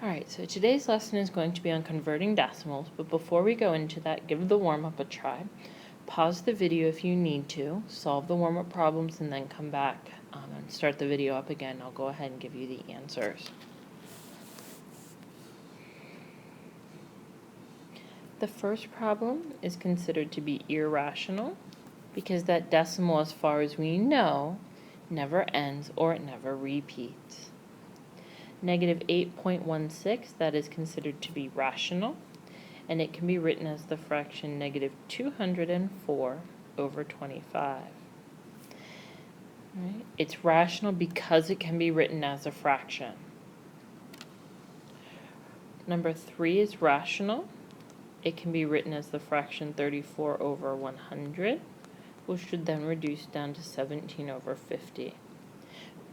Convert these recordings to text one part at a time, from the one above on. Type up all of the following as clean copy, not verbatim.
Alright, so today's lesson is going to be on converting decimals, but before we go into that, give the warm-up a try. Pause the video if you need to, solve the warm-up problems, and then come back and start the video up again. I'll go ahead and give you the answers. The first problem is considered to be irrational because that decimal, as far as we know, never ends or it never repeats. Negative 8.16, that is considered to be rational, and it can be written as the fraction negative 204 over 25. Right? It's rational because it can be written as a fraction. Number 3 is rational. It can be written as the fraction 34 over 100, which should then reduce down to 17 over 50.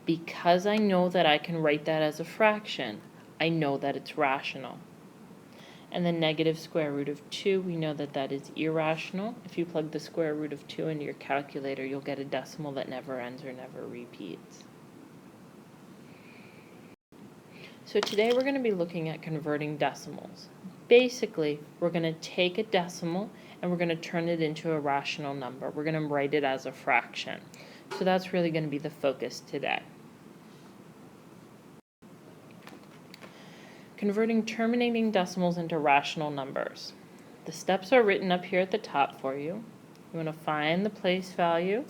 Because I know that I can write that as a fraction, I know that it's rational. And the negative square root of 2, we know that that is irrational. If you plug the square root of 2 into your calculator, you'll get a decimal that never ends or never repeats. So today we're going to be looking at converting decimals. Basically, we're going to take a decimal and we're going to turn it into a rational number. We're going to write it as a fraction. So that's really going to be the focus today. Converting terminating decimals into rational numbers. The steps are written up here at the top for you. You want to find the place value,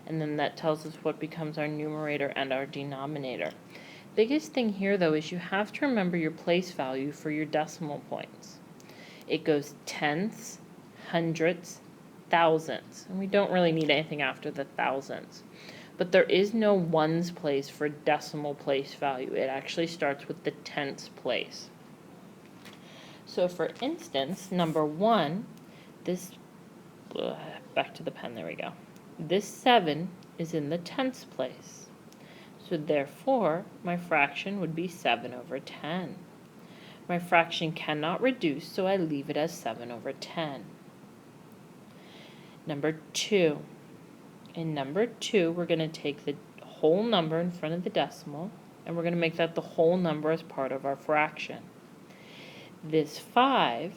and then that tells us what becomes our numerator and our denominator. Biggest thing here, though, is you have to remember your place value for your decimal points. It goes tenths, hundredths, thousandths, and we don't really need anything after the thousandths. But there is no ones place for decimal place value. It actually starts with the tenths place. So for instance, number 1, back to the pen, there we go. This 7 is in the tenths place. So therefore, my fraction would be 7 over 10. My fraction cannot reduce, so I leave it as 7 over 10. Number 2. In number 2, we're going to take the whole number in front of the decimal, and we're going to make that the whole number as part of our fraction. This 5,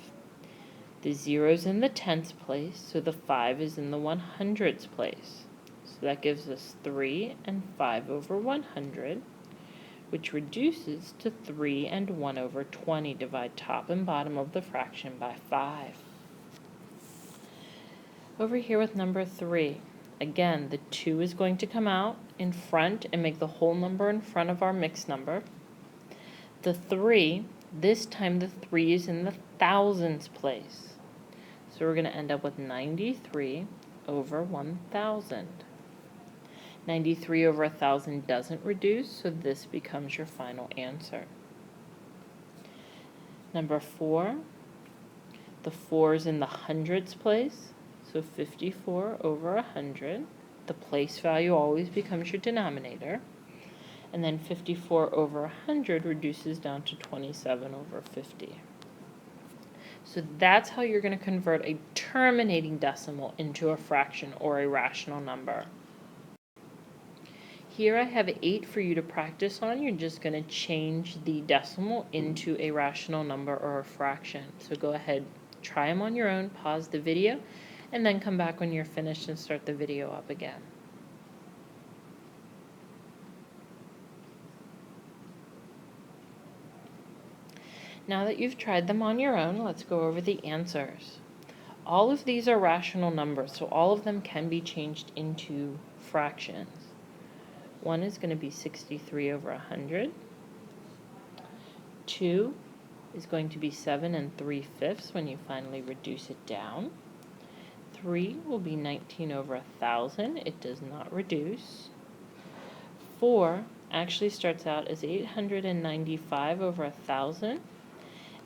the 0 is in the tenths place, so the 5 is in the 100ths place. So that gives us 3 and 5 over 100, which reduces to 3 and 1 over 20. Divide top and bottom of the fraction by 5. Over here with number 3. Again, the 2 is going to come out in front and make the whole number in front of our mixed number. The 3, this time the 3 is in the thousands place. So we're going to end up with 93 over 1,000. 93 over 1,000 doesn't reduce, so this becomes your final answer. Number 4, the 4 is in the hundreds place. So 54 over 100, the place value always becomes your denominator. And then 54 over 100 reduces down to 27 over 50. So that's how you're going to convert a terminating decimal into a fraction or a rational number. Here I have 8 for you to practice on. You're just going to change the decimal into a rational number or a fraction. So go ahead, try them on your own, pause the video, and then come back when you're finished and start the video up again. Now that you've tried them on your own, let's go over the answers. All of these are rational numbers, so all of them can be changed into fractions. 1 is going to be 63 over 100. 2 is going to be 7 and 3/5 when you finally reduce it down. 3 will be 19 over 1,000. It does not reduce. 4 actually starts out as 895 over 1,000,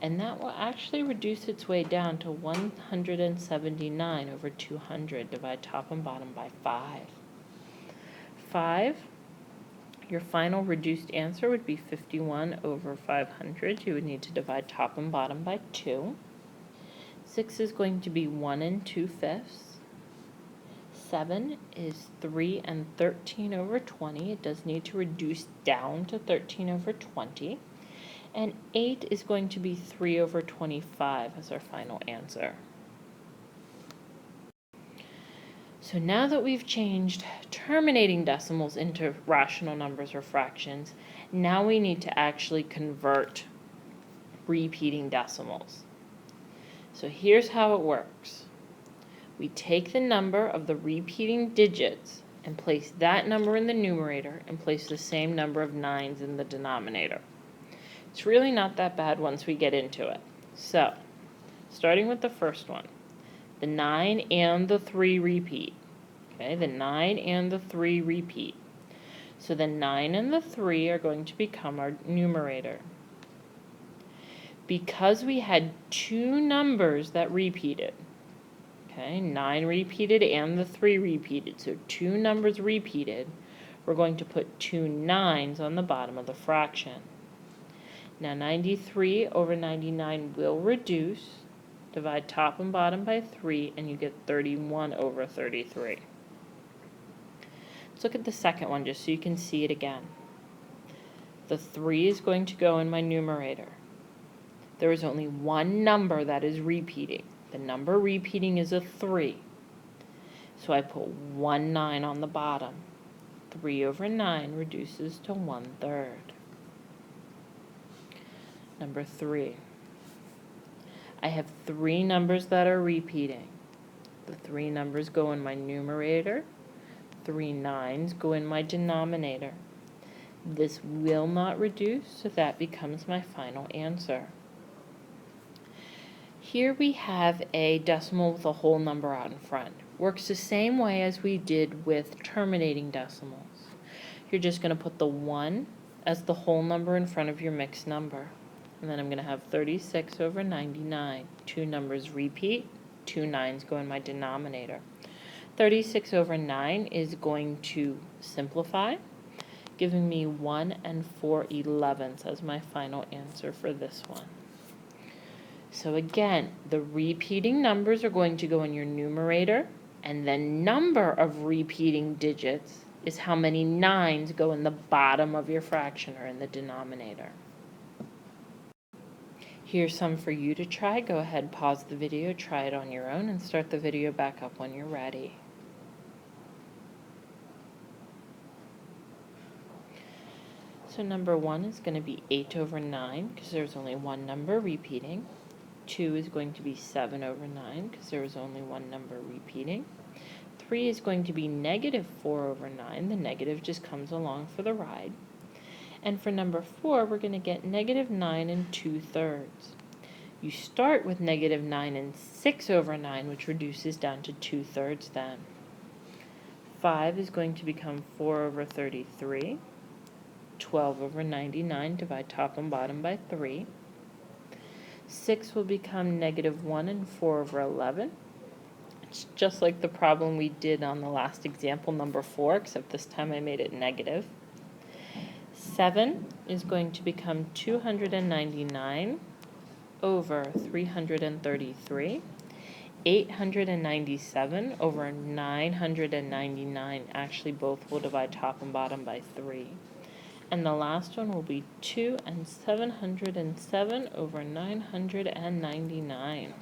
and that will actually reduce its way down to 179 over 200. Divide top and bottom by 5. 5, your final reduced answer would be 51 over 500. You would need to divide top and bottom by 2. 6 is going to be 1 and 2/5. 7 is 3 and 13 over 20. It does need to reduce down to 13 over 20. And 8 is going to be 3 over 25 as our final answer. So now that we've changed terminating decimals into rational numbers or fractions, now we need to actually convert repeating decimals. So here's how it works. We take the number of the repeating digits and place that number in the numerator and place the same number of 9s in the denominator. It's really not that bad once we get into it. So, starting with the first one, the 9 and the 3 repeat. Okay, the 9 and the 3 repeat. So the 9 and the 3 are going to become our numerator. Because we had two numbers that repeated, okay, 9 repeated and the 3 repeated, so two numbers repeated, we're going to put two 9s on the bottom of the fraction. Now 93 over 99 will reduce. Divide top and bottom by 3 and you get 31 over 33. Let's look at the second one just so you can see it again. The 3 is going to go in my numerator. There is only one number that is repeating. The number repeating is a 3. So I put 1 9 on the bottom. 3 over 9 reduces to 1/3. Number 3. I have 3 numbers that are repeating. The 3 numbers go in my numerator. 3 9s go in my denominator. This will not reduce, so that becomes my final answer. Here we have a decimal with a whole number out in front. Works the same way as we did with terminating decimals. You're just going to put the 1 as the whole number in front of your mixed number. And then I'm going to have 36 over 99. Two numbers repeat, two 9s go in my denominator. 36 over 9 is going to simplify, giving me 1 4/11 as my final answer for this one. So again, the repeating numbers are going to go in your numerator, and the number of repeating digits is how many 9s go in the bottom of your fraction or in the denominator. Here's some for you to try. Go ahead, pause the video, try it on your own, and start the video back up when you're ready. So number 1 is going to be 8 over 9 because there's only one number repeating. 2 is going to be 7 over 9 because there was only one number repeating. 3 is going to be negative 4 over 9. The negative just comes along for the ride. And for number 4, we're going to get negative 9 2/3. You start with negative 9 6 over 9, which reduces down to 2/3 then. 5 is going to become 4 over 33. 12 over 99, divide top and bottom by 3. 6 will become negative 1 and 4 over 11. It's just like the problem we did on the last example, number 4, except this time I made it negative. 7 is going to become 299 over 333. 897 over 999. Actually, both will divide top and bottom by 3. And the last one will be 2 and 707 over 999.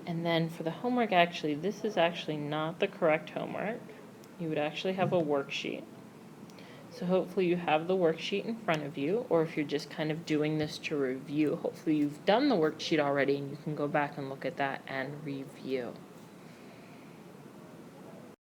And then for the homework, actually, this is actually not the correct homework. You would actually have a worksheet. So hopefully you have the worksheet in front of you, or if you're just kind of doing this to review, hopefully you've done the worksheet already and you can go back and look at that and review.